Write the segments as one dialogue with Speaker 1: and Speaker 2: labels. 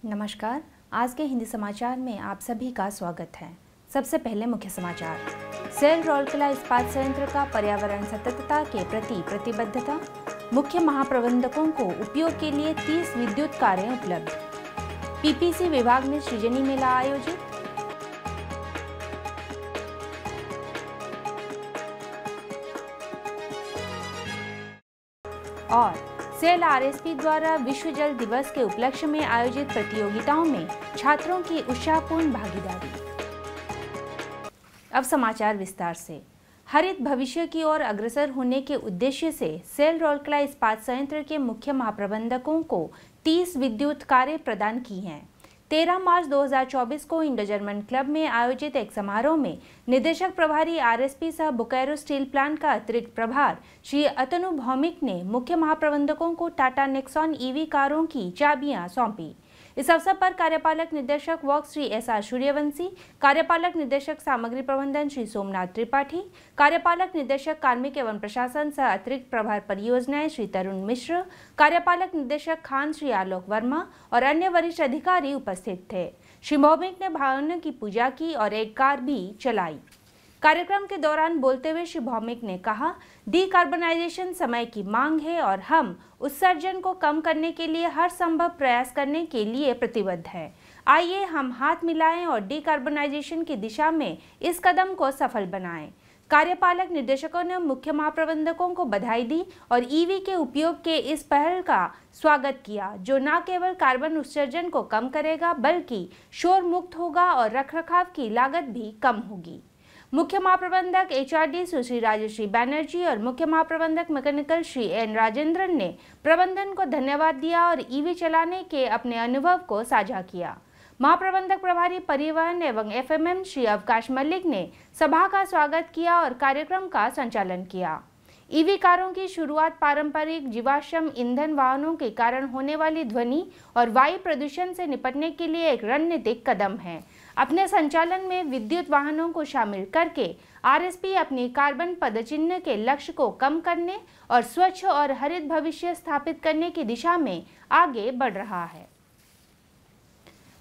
Speaker 1: नमस्कार। आज के हिंदी समाचार में आप सभी का स्वागत है। सबसे पहले मुख्य समाचार। सेल राउरकेला इस्पात संयंत्र का पर्यावरण सततता के प्रति प्रतिबद्धता। मुख्य महाप्रबंधकों को उपयोग के लिए 30 विद्युत कारें उपलब्ध। पीपीसी विभाग में सृजनी मेला आयोजित। और सेल आरएसपी द्वारा विश्व जल दिवस के उपलक्ष्य में आयोजित प्रतियोगिताओं में छात्रों की उत्साहपूर्ण भागीदारी। अब समाचार विस्तार से। हरित भविष्य की ओर अग्रसर होने के उद्देश्य से सेल राउरकेला इस्पात संयंत्र के मुख्य महाप्रबंधकों को 30 विद्युत कारें प्रदान की हैं। 13 मार्च 2024 को इंडो जर्मन क्लब में आयोजित एक समारोह में निदेशक प्रभारी आरएसपी सह बोकारो स्टील प्लांट का अतिरिक्त प्रभार श्री अतनु भौमिक ने मुख्य महाप्रबंधकों को टाटा नेक्सॉन ईवी कारों की चाबियां सौंपी। इस अवसर पर कार्यपालक निदेशक वर्क श्री एसआर सूर्यवंशी, कार्यपालक निदेशक सामग्री प्रबंधन श्री सोमनाथ त्रिपाठी, कार्यपालक निदेशक कार्मिक एवं प्रशासन सह अतिरिक्त प्रभार परियोजनाएं श्री तरुण मिश्र, कार्यपालक निदेशक खान श्री आलोक वर्मा और अन्य वरिष्ठ अधिकारी उपस्थित थे। श्री भौमिक ने भवनों की पूजा की और एक कार भी चलाई। कार्यक्रम के दौरान बोलते हुए श्री भौमिक ने कहा, डीकार्बनाइजेशन समय की मांग है और हम उत्सर्जन को कम करने के लिए हर संभव प्रयास करने के लिए प्रतिबद्ध हैं। आइए हम हाथ मिलाएं और डीकार्बनाइजेशन की दिशा में इस कदम को सफल बनाएं। कार्यपालक निदेशकों ने मुख्य महाप्रबंधकों को बधाई दी और ईवी के उपयोग के इस पहल का स्वागत किया, जो न केवल कार्बन उत्सर्जन को कम करेगा बल्कि शोर मुक्त होगा और रखरखाव की लागत भी कम होगी। मुख्य महाप्रबंधक एचआरडी सुश्री राजश्री बैनर्जी और मुख्य महाप्रबंधक मैकेनिकल श्री एन राजेंद्रन ने प्रबंधन को धन्यवाद दिया और ईवी चलाने के अपने अनुभव को साझा किया। महाप्रबंधक प्रभारी परिवहन एवं एफएमएम श्री अवकाश मलिक ने सभा का स्वागत किया और कार्यक्रम का संचालन किया। ईवी कारों की शुरुआत पारंपरिक जीवाश्म ईंधन वाहनों के कारण होने वाली ध्वनि और वायु प्रदूषण से निपटने के लिए एक रणनीतिक कदम है। अपने संचालन में विद्युत वाहनों को शामिल करके आरएसपी अपनी कार्बन पदचिह्न के लक्ष्य को कम करने और स्वच्छ और हरित भविष्य स्थापित करने की दिशा में आगे बढ़ रहा है।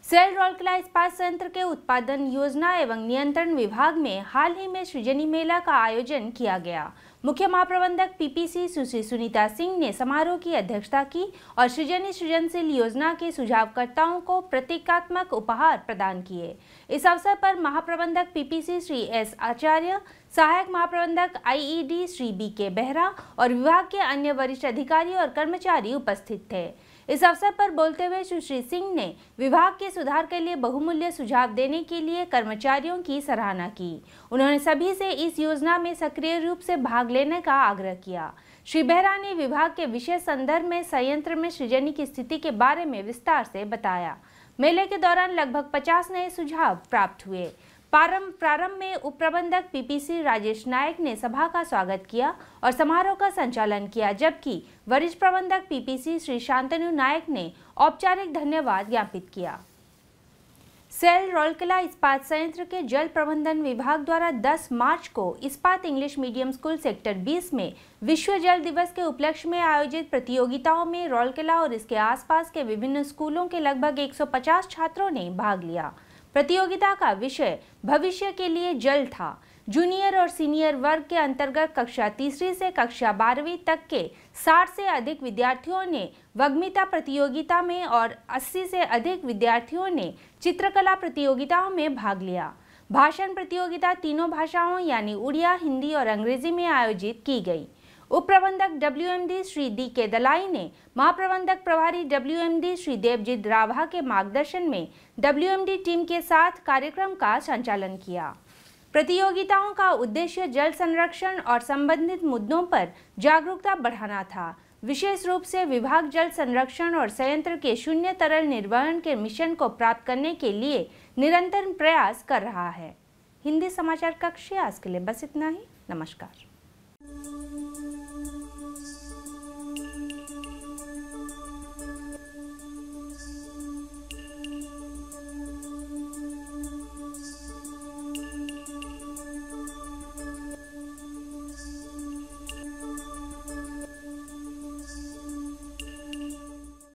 Speaker 1: सेल राउरकेला इस्पात संयंत्र के उत्पादन योजना एवं नियंत्रण विभाग में हाल ही में सृजनी मेला का आयोजन किया गया। मुख्य महाप्रबंधक पीपीसी सुश्री सुनीता सिंह ने समारोह की अध्यक्षता की और सृजनशील योजना के सुझावकर्ताओं को प्रतीकात्मक उपहार प्रदान किए। इस अवसर पर महाप्रबंधक पीपीसी श्री एस आचार्य, सहायक महाप्रबंधक आईईडी श्री बी के बेहरा और विभाग के अन्य वरिष्ठ अधिकारी और कर्मचारी उपस्थित थे। इस अवसर पर बोलते हुए सुश्री सिंह ने विभाग के सुधार के लिए बहुमूल्य सुझाव देने के लिए कर्मचारियों की सराहना की। उन्होंने सभी से इस योजना में सक्रिय रूप से भाग लेने का आग्रह किया। श्री बेहरा ने विभाग के विशेष संदर्भ में संयंत्र में सृजनी की स्थिति के बारे में विस्तार से बताया। मेले के दौरान लगभग 50 नए सुझाव प्राप्त हुए। प्रारंभ में उप प्रबंधक पीपीसी राजेश नायक ने सभा का स्वागत किया और समारोह का संचालन किया, जबकि वरिष्ठ प्रबंधक पीपीसी श्री शांतनु नायक ने औपचारिक धन्यवाद ज्ञापित किया। सेल राउरकेला इस्पात संयंत्र के जल प्रबंधन विभाग द्वारा 10 मार्च को इस्पात इंग्लिश मीडियम स्कूल सेक्टर 20 में विश्व जल दिवस के उपलक्ष्य में आयोजित प्रतियोगिताओं में राउरकेला और इसके आसपास के विभिन्न स्कूलों के लगभग 150 छात्रों ने भाग लिया। प्रतियोगिता का विषय भविष्य के लिए जल था। जूनियर और सीनियर वर्ग के अंतर्गत कक्षा 3री से कक्षा 12वीं तक के 60 से अधिक विद्यार्थियों ने वग्मिता प्रतियोगिता में और 80 से अधिक विद्यार्थियों ने चित्रकला प्रतियोगिताओं में भाग लिया। भाषण प्रतियोगिता तीनों भाषाओं यानी उड़िया, हिंदी और अंग्रेजी में आयोजित की गई। उप प्रबंधक डब्ल्यूएमडी श्री डी के दलाई ने महाप्रबंधक प्रभारी डब्ल्यूएमडी श्री देवजीत राभा के मार्गदर्शन में डब्ल्यूएमडी टीम के साथ कार्यक्रम का संचालन किया। प्रतियोगिताओं का उद्देश्य जल संरक्षण और संबंधित मुद्दों पर जागरूकता बढ़ाना था। विशेष रूप से विभाग जल संरक्षण और संयंत्र के शून्य तरल निर्वहन के मिशन को प्राप्त करने के लिए निरंतर प्रयास कर रहा है। हिंदी समाचार कक्ष आज के लिए बस इतना ही। नमस्कार।